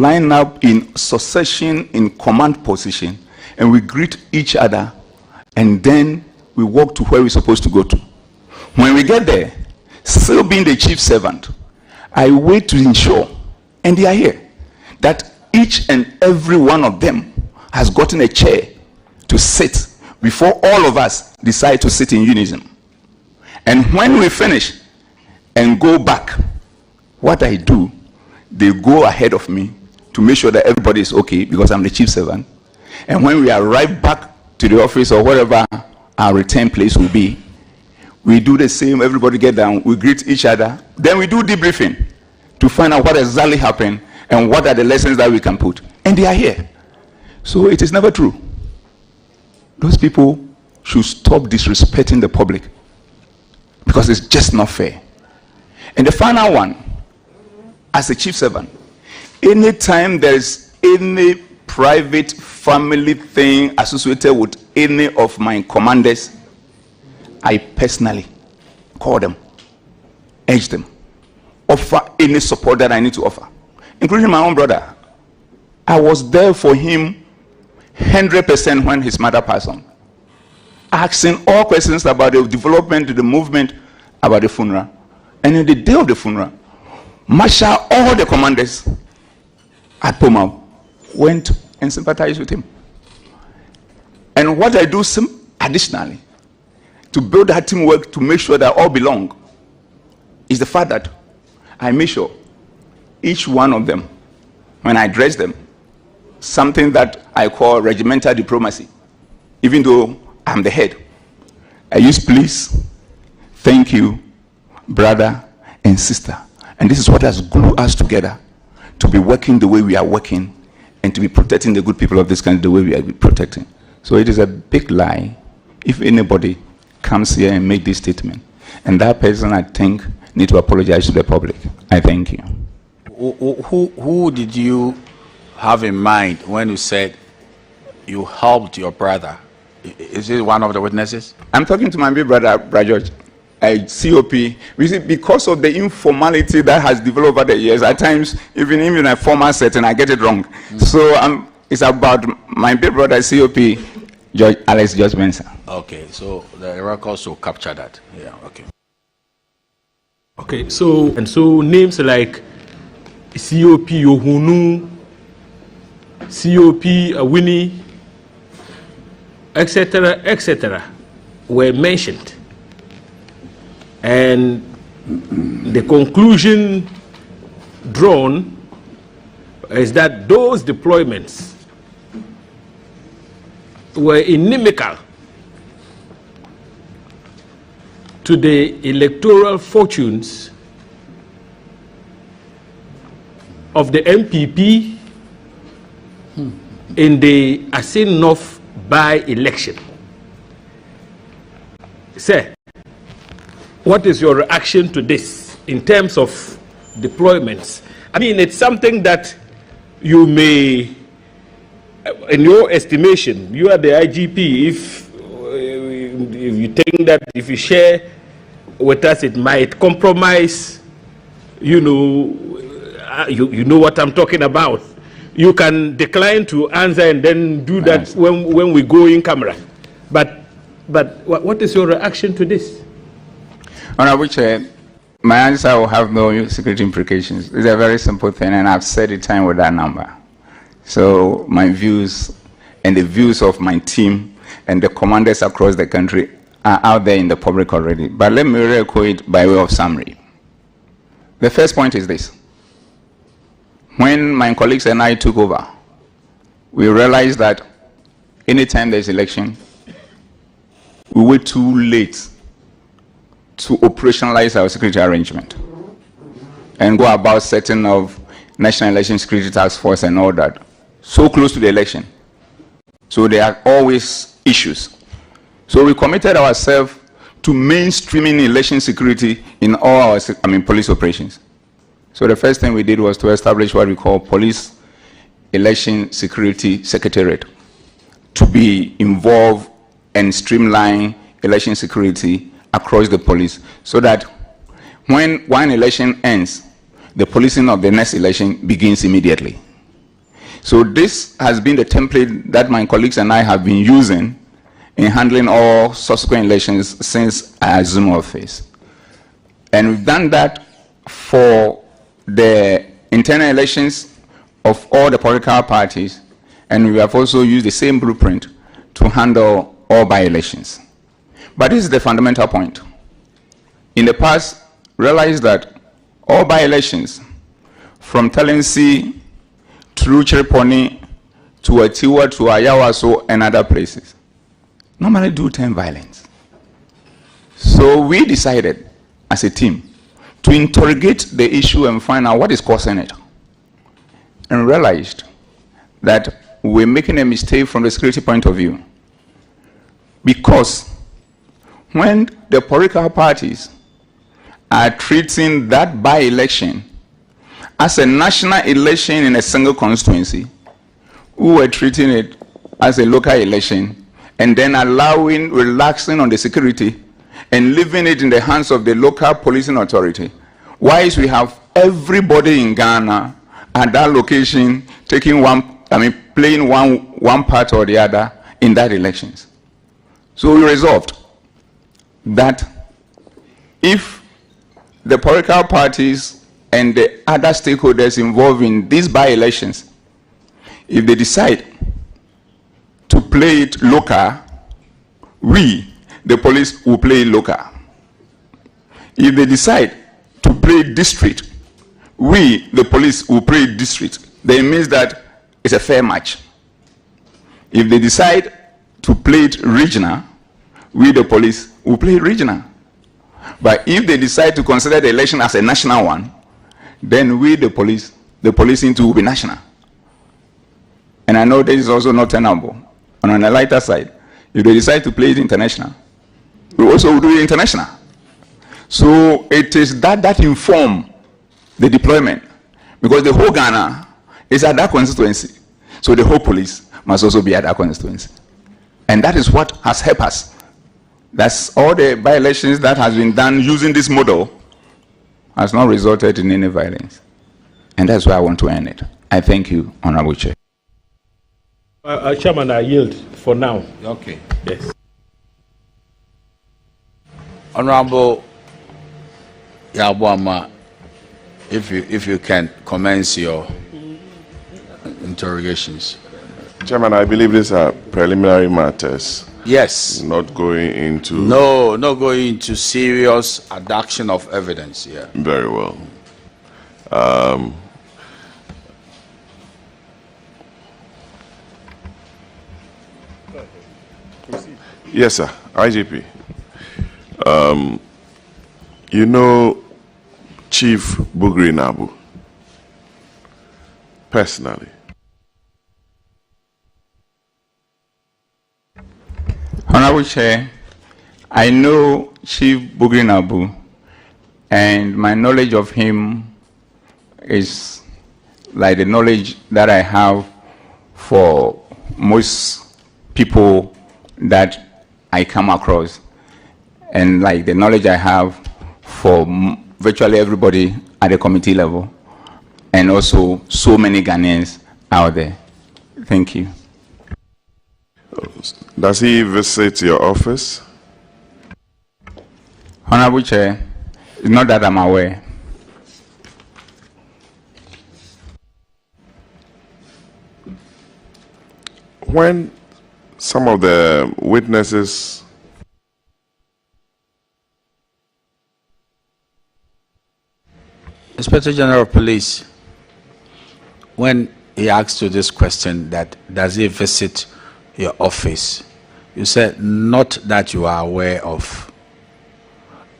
line up in succession in command position, and we greet each other, and then we walk to where we're supposed to go to. When we get there, still being the chief servant, I wait to ensure, and they are here, that each and every one of them has gotten a chair to sit before all of us decide to sit in unison. And when we finish and go back, what I do, they go ahead of me to make sure that everybody is okay, because I'm the chief servant. And when we arrive back to the office or wherever our return place will be, we do the same. Everybody get down, we greet each other, then we do debriefing to find out what exactly happened and what are the lessons that we can put. And they are here. So it is never true. Those people should stop disrespecting the public, because it's just not fair. And the final one, as a chief servant, anytime there is any private family thing associated with any of my commanders, I personally call them, urge them, offer any support that I need to offer, including my own brother. I was there for him 100% when his mother passed on, asking all questions about the development, the movement, about the funeral. And on the day of the funeral, marshal all the commanders at Pomau went and sympathized with him. And what I do additionally to build that teamwork, to make sure that all belong, is the fact that I make sure each one of them, when I address them, something that I call regimental diplomacy, even though I'm the head, I use please, thank you, brother and sister. And this is what has glued us together to be working the way we are working and to be protecting the good people of this country the way we are protecting. So it is a big lie if anybody comes here and make this statement. And that person, I think, need to apologize to the public. I thank you. Who did you have in mind when you said you helped your brother? Is he one of the witnesses? I'm talking to my big brother, George, COP. We see, because of the informality that has developed over the years, at times, even in a formal setting, I get it wrong. So it's about my big brother, COP, Alex George Benson. Okay, so the records will capture that. Yeah, okay. Okay, so names like COP Yohunu, COP Winnie, etc., were mentioned. And the conclusion drawn is that those deployments were inimical to the electoral fortunes of the MPP in the Asin North by-election. Sir, what is your reaction to this in terms of deployments? I mean, it's something that you may, in your estimation, you are the IGP, if you think that if you share with us, it might compromise, you know what I'm talking about. You can decline to answer and then do that when we go in camera. But what is your reaction to this? Honorable Chair, my answer will have no security implications. It's a very simple thing, and I've said it time with that number. So my views and the views of my team and the commanders across the country are out there in the public already. But let me record it by way of summary. The first point is this. When my colleagues and I took over, we realized that anytime there's election, we were too late to operationalize our security arrangement and go about setting of National Election Security Task Force and all that, so close to the election. So there are always issues. So we committed ourselves to mainstreaming election security in all our police operations. So the first thing we did was to establish what we call Police Election Security Secretariat, to be involved and streamline election security across the police, so that when one election ends, the policing of the next election begins immediately. So this has been the template that my colleagues and I have been using in handling all subsequent elections since I assumed office. And we've done that for the internal elections of all the political parties, and we have also used the same blueprint to handle all by-elections. But this is the fundamental point. In the past, realize that all by-elections, from Talensi through Chiriponi to Atiwa to Ayawaso and other places, normally do turn violence. So we decided as a team to interrogate the issue and find out what is causing it. And realized that we're making a mistake from the security point of view. Because when the political parties are treating that by-election as a national election in a single constituency, we were treating it as a local election and then relaxing on the security and leaving it in the hands of the local policing authority. Whilst we have everybody in Ghana at that location taking playing one part or the other in that elections. So we resolved that if the political parties and the other stakeholders involved in these by-elections, if they decide to play it local, we, the police, will play it local. If they decide to play district, we, the police, will play district. Then it means that it's a fair match. If they decide to play it regional, we, the police, will play regional. But if they decide to consider the election as a national one, then we, the policing too, will be national. And I know this is also not tenable. And on the lighter side, if they decide to play it international, we also will do it international. So it is that informs the deployment. Because the whole Ghana is at that constituency. So the whole police must also be at that constituency. And that is what has helped us. That's all the by-elections that has been done using this model has not resulted in any violence. And that's why I want to end it. I thank you, Honorable Chair. Chairman, I yield for now. Okay. Yes. Honorable Yabuama, if you can commence your interrogations. Chairman, I believe these are preliminary matters. Yes. Not going into... No, not going into serious adduction of evidence here. Very well. Yes, sir. IGP. You know Chief Bugri Nabu personally? Honorable Chair, I know Chief Bugri Nabu, and my knowledge of him is like the knowledge that I have for most people that I come across, and like the knowledge I have for virtually everybody at the committee level, and also so many Ghanaians out there. Thank you. Does he visit your office? Honorable Chair, it's not that I'm aware. When some of the witnesses Inspector General of Police, when he asked you this question, that does he visit your office, you said not that you are aware of.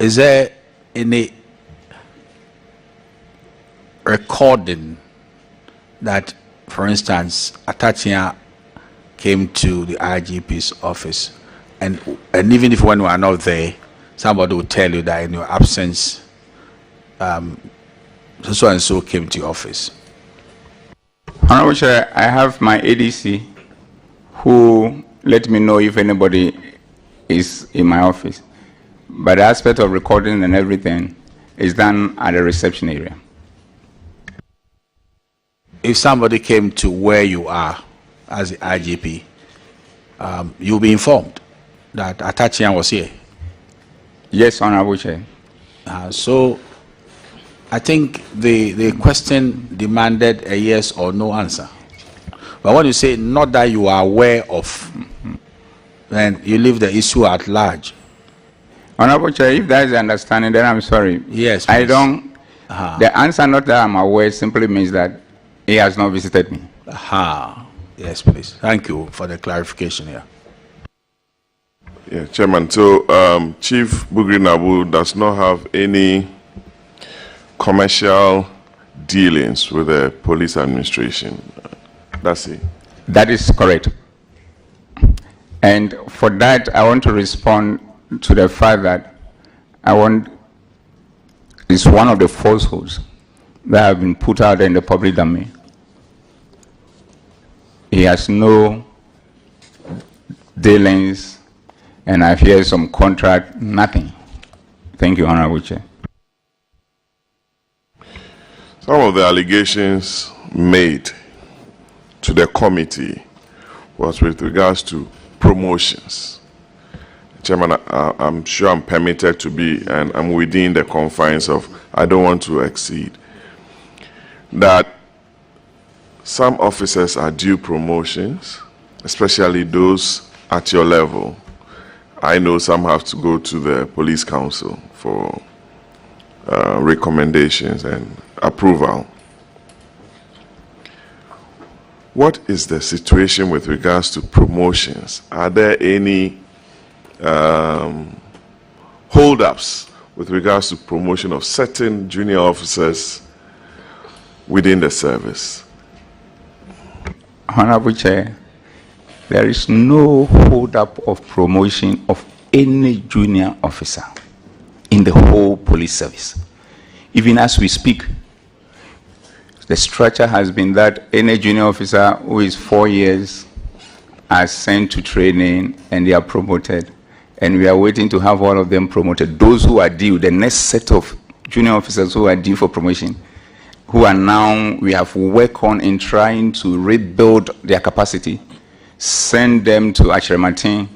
Is there any recording that, for instance, Atachia came to the IGP's office, and even if when we are not there, somebody will tell you that in your absence, so and so came to your office? Honorable Chair, I have my ADC who let me know if anybody is in my office. But the aspect of recording and everything is done at the reception area. if somebody came to where you are as the IGP, you'll be informed that Atachian was here. Yes, Honorable Chair. So I think the question demanded a yes or no answer. But when you say not that you are aware of, then you leave the issue at large. Honorable Chair, if that is the understanding, then I'm sorry. Yes, I please. don't. The answer, not that I'm aware, simply means that he has not visited me. Yes, please. Thank you for the clarification here. Yeah, Chairman. So Chief Bugri Nabu does not have any commercial dealings with the police administration. That's it. That is correct. And for that, I want to respond to the fact that it's one of the falsehoods that have been put out in the public domain. He has no dealings, and I hear some contract, nothing. Thank you, Honorable Chair. Some of the allegations made to the committee was with regards to promotions. Chairman, I'm sure I'm permitted to be, and I'm within the confines of, I don't want to exceed, that some officers are due promotions, especially those at your level. I know some have to go to the police council for recommendations and approval. What is the situation with regards to promotions? Are there any hold-ups with regards to promotion of certain junior officers within the service? Honorable Chair, there is no hold-up of promotion of any junior officer in the whole police service. Even as we speak, the structure has been that any junior officer who is 4 years are sent to training and they are promoted. And we are waiting to have all of them promoted. Those who are due, the next set of junior officers who are due for promotion, who are now, we have worked on in trying to rebuild their capacity, send them to Achremartin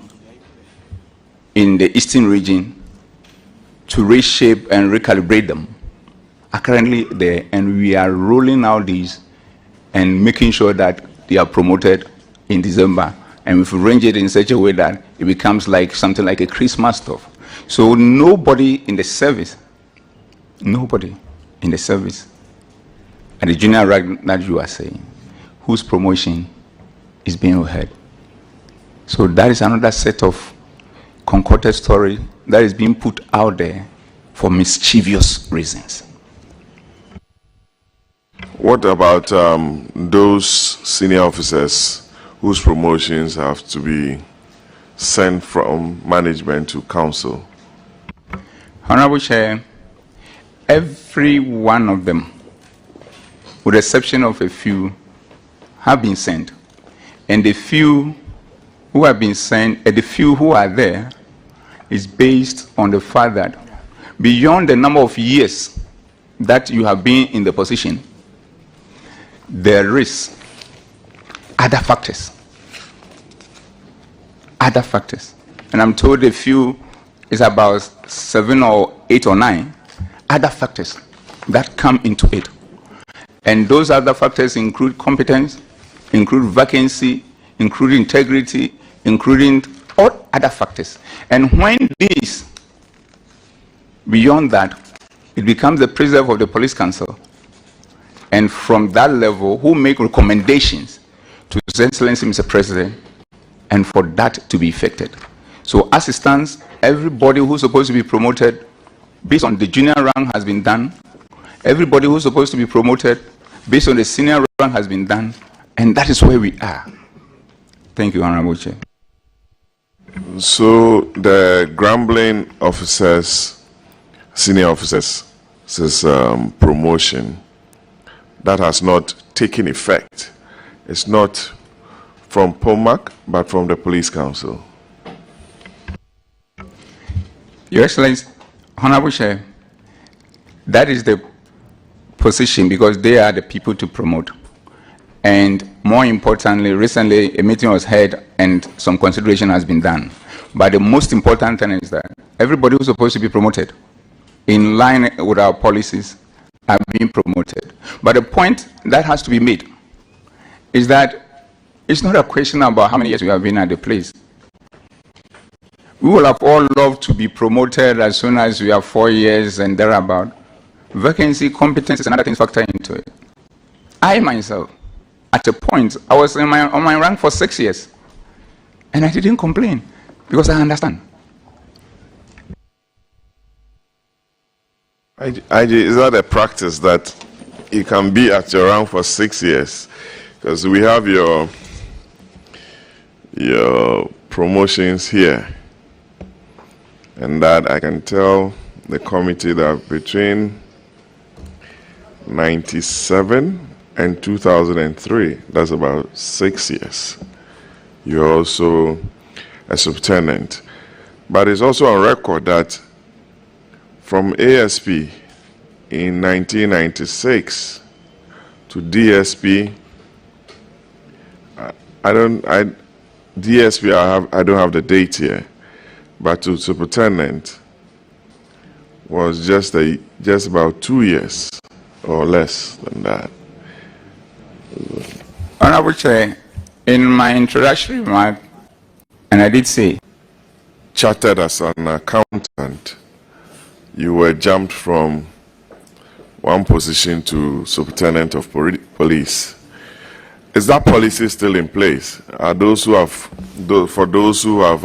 in the eastern region to reshape and recalibrate them, are currently there, and we are rolling out these and making sure that they are promoted in December. And we've arranged it in such a way that it becomes like something like a Christmas stuff. So nobody in the service, nobody in the service, and the junior rank that you are saying, whose promotion is being heard. So that is another set of concocted story that is being put out there for mischievous reasons. What about those senior officers whose promotions have to be sent from management to council? Honorable Chair, every one of them, with the exception of a few, have been sent. And the few who have been sent, and the few who are there, is based on the fact that beyond the number of years that you have been in the position, there is other factors. Other factors. And I'm told a few is about 7 or 8 or 9 other factors that come into it. And those other factors include competence, include vacancy, include integrity, including all other factors. And when this, beyond that, it becomes the preserve of the police council. And from that level, who make recommendations to His Excellency Mr. President, and for that to be effected. So as it stands, everybody who's supposed to be promoted based on the junior rank has been done. Everybody who's supposed to be promoted based on the senior rank has been done. And that is where we are. Thank you, Honorable Chair. So the grumbling officers, senior officers, says promotion, that has not taken effect. It's not from POMAC, but from the Police Council. Your Excellency, Honorable Chair, that is the position because they are the people to promote. And more importantly, recently a meeting was held and some consideration has been done. But the most important thing is that everybody who's supposed to be promoted in line with our policies are being promoted. But the point that has to be made is that it's not a question about how many years we have been at the place. We will have all loved to be promoted as soon as we have 4 years and thereabout. Vacancy, competence is another thing factor into it. I myself, at a point, I was on my rank for 6 years, and I didn't complain because I understand. IG, is that a practice that you can be at your rank for 6 years? Because we have your promotions here, and that I can tell the committee that between 97 and 2003, that's about 6 years, you're also a subtenant. But it's also on record that from ASP in 1996 to DSP, I don't have the date here, but to superintendent was just about 2 years or less than that. Honorable Chair, in my introductory remark, and I did say, Chartered as an accountant, you were jumped from one position to superintendent of police. Is that policy still in place? Are those who have, for those who have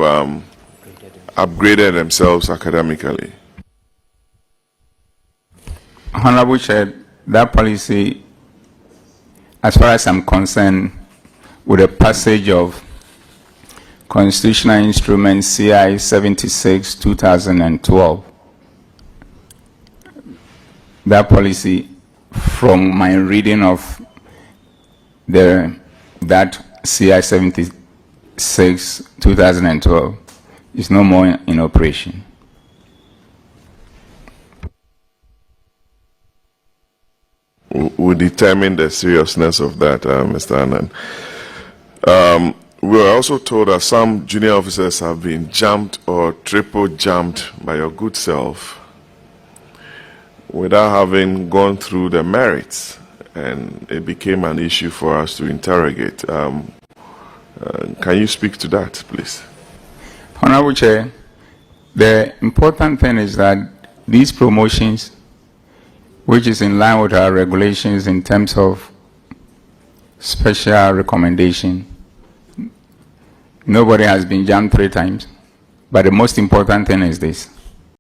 upgraded themselves academically? Honorable Chair, that policy, as far as I'm concerned, with the passage of Constitutional Instrument CI 76 2012, that policy, from my reading of that CI 76 2012, is no more in operation. Will determine the seriousness of that, Mr. Anand. We were also told that some junior officers have been jumped or triple jumped by your good self without having gone through the merits, and it became an issue for us to interrogate. Can you speak to that, please? Honorable Chair, the important thing is that these promotions, which is in line with our regulations in terms of special recommendation, nobody has been jumped 3 times. But the most important thing is this: